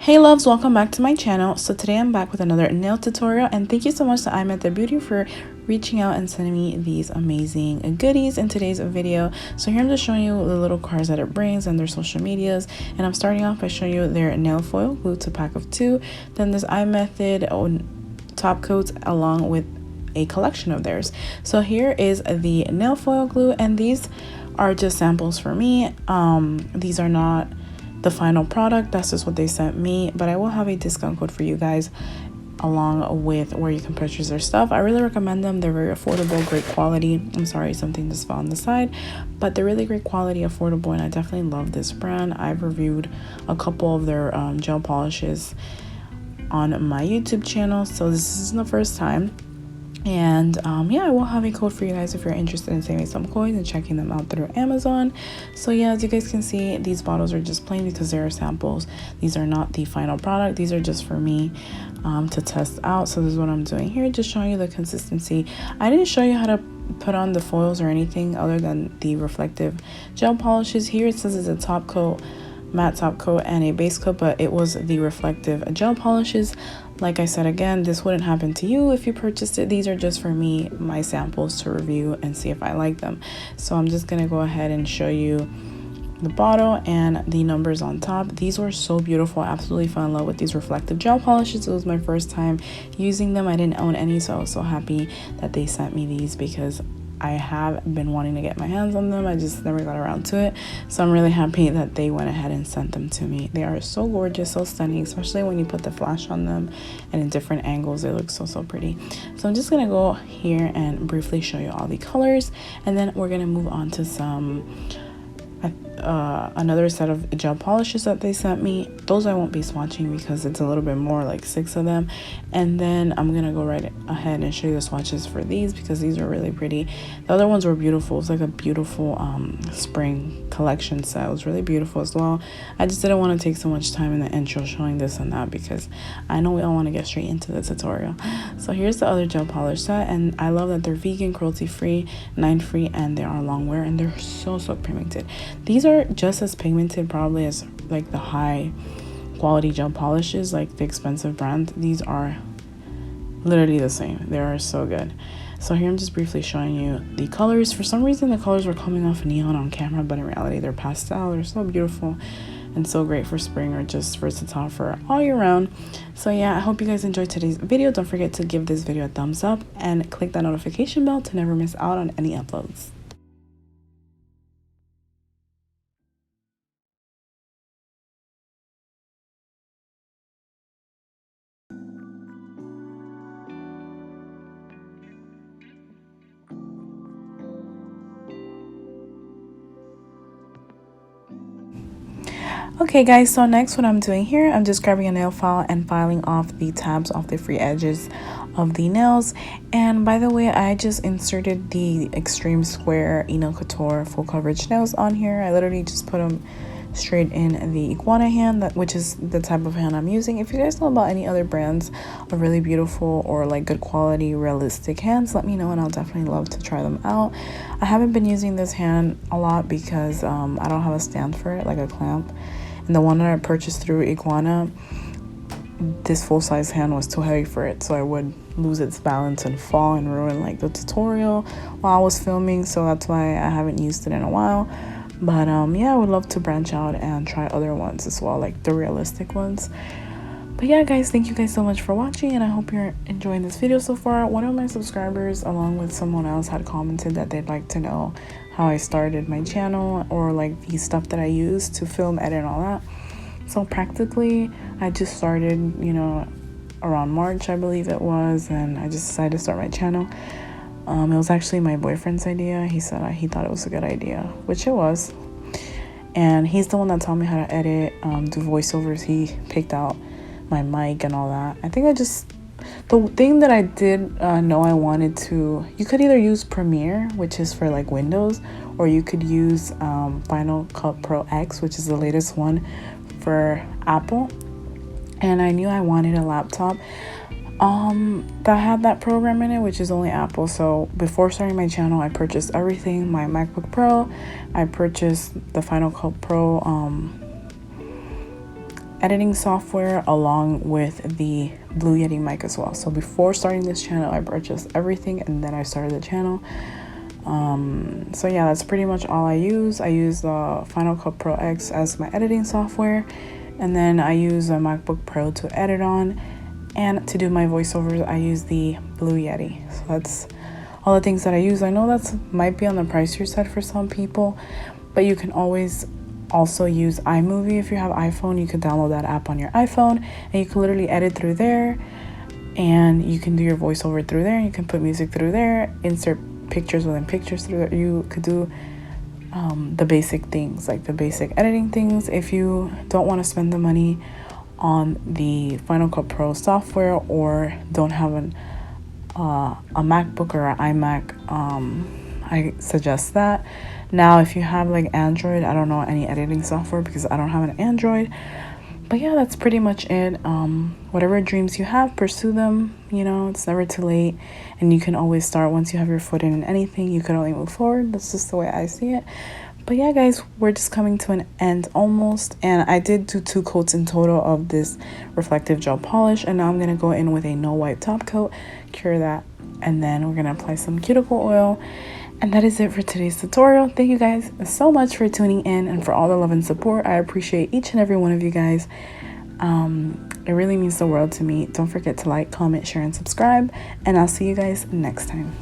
Hey loves, welcome back to my channel. So today I'm back with another nail tutorial, and thank you so much to iMETHOD Beauty for reaching out and sending me these amazing goodies in today's video. So here I'm just showing you the little cards that it brings and their social medias, and I'm starting off by showing you their nail foil glue to pack of 2, then this iMETHOD top coats along with a collection of theirs. So here is the nail foil glue, and these are just samples for me. These are not the final product, that's just what they sent me, but I will have a discount code for you guys along with where you can purchase their stuff. I really recommend them. They're very affordable, great quality. I'm sorry, something just fell on the side, but they're really great quality, affordable, and I definitely love this brand. I've reviewed a couple of their gel polishes on my YouTube channel, so this isn't the first time. And yeah, I will have a code for you guys if you're interested in saving some coins and checking them out through Amazon. So yeah, as you guys can see, these bottles are just plain because they're samples. These are not the final product. These are just for me to test out. So this is what I'm doing here, just showing you the consistency. I didn't show you how to put on the foils or anything other than the reflective gel polishes. Here it says it's a top coat, matte top coat, and a base coat, but it was the reflective gel polishes. Like I said, again, this wouldn't happen to you if you purchased it. These are just for me, my samples to review and see if I like them. So I'm just gonna go ahead and show you the bottle and the numbers on top. These were so beautiful. I absolutely fell in love with these reflective gel polishes. It was my first time using them. I didn't own any, so I was so happy that they sent me these because I have been wanting to get my hands on them. I just never got around to it. So I'm really happy that they went ahead and sent them to me. They are so gorgeous, so stunning, especially when you put the flash on them and in different angles. They look so pretty. So I'm just gonna go here and briefly show you all the colors, and then we're gonna move on to some another set of gel polishes that they sent me. Those I won't be swatching because it's a little bit more, like 6 of them. And then I'm gonna go right ahead and show you the swatches for these because these are really pretty. The other ones were beautiful. It's like a beautiful spring collection set. It was really beautiful as well. I just didn't want to take so much time in the intro showing this and that because I know we all want to get straight into the tutorial. So here's the other gel polish set, and I love that they're vegan, cruelty free, 9 free, and they are long wear, and they're so pigmented. These are just as pigmented probably as like the high quality gel polishes, like the expensive brand. These are literally the same. They are so good. So here I'm just briefly showing you the colors. For some reason the colors were coming off neon on camera, but in reality they're pastel. They're so beautiful and so great for spring, or just versatile for all year round. So yeah, I hope you guys enjoyed today's video. Don't forget to give this video a thumbs up and click that notification bell to never miss out on any uploads. Okay guys, so next what I'm doing here, I'm just grabbing a nail file and filing off the tabs off the free edges of the nails. And by the way, I just inserted the extreme square Couture full coverage nails on here. I literally just put them straight in the iguana hand, which is the type of hand I'm using. If you guys know about any other brands of really beautiful or like good quality realistic hands, let me know and I'll definitely love to try them out. I haven't been using this hand a lot because I don't have a stand for it, like a clamp. And the one that I purchased through Iguana, this full-size hand was too heavy for it, so I would lose its balance and fall and ruin like the tutorial while I was filming. So that's why I haven't used it in a while. But yeah, I would love to branch out and try other ones as well, like the realistic ones. But yeah guys, thank you guys so much for watching, and I hope you're enjoying this video so far. One of my subscribers, along with someone else, had commented that they'd like to know how I started my channel, or like the stuff that I use to film, edit, and all that. So practically I just started, around March I believe it was, and I just decided to start my channel. It was actually my boyfriend's idea. He said he thought it was a good idea, which it was, and he's the one that taught me how to edit, do voiceovers. He picked out my mic and all that. I think the thing that I did know I wanted to, you could either use Premiere, which is for like Windows, or you could use Final Cut Pro X, which is the latest one for Apple. And I knew I wanted a laptop that had that program in it, which is only Apple. So before starting my channel, I purchased everything: my MacBook Pro, I purchased the Final Cut Pro editing software along with the Blue Yeti mic as well. So before starting this channel, I purchased everything and then I started the channel. So yeah, that's pretty much all I use. I use the Final Cut Pro X as my editing software, and then I use a MacBook Pro to edit on, and to do my voiceovers I use the Blue Yeti. So that's all the things that I use. I know that's might be on the pricier side for some people, but you can always also use iMovie. If you have iPhone, you can download that app on your iPhone and you can literally edit through there, and you can do your voiceover through there, you can put music through there, insert pictures within pictures through there. You could do the basic things, like the basic editing things. If you don't want to spend the money on the Final Cut Pro software or don't have a MacBook or an iMac, I suggest that. Now if you have like Android, I don't know any editing software because I don't have an Android. But yeah, that's pretty much it. Whatever dreams you have, pursue them. You know, it's never too late, and you can always start. Once you have your foot in anything, you can only move forward. That's just the way I see it. But yeah, guys, we're just coming to an end almost, and I did do 2 coats in total of this reflective gel polish, and now I'm gonna go in with a no wipe top coat, cure that, and then we're gonna apply some cuticle oil. And that is it for today's tutorial. Thank you guys so much for tuning in and for all the love and support. I appreciate each and every one of you guys. It really means the world to me. Don't forget to like, comment, share, and subscribe. And I'll see you guys next time.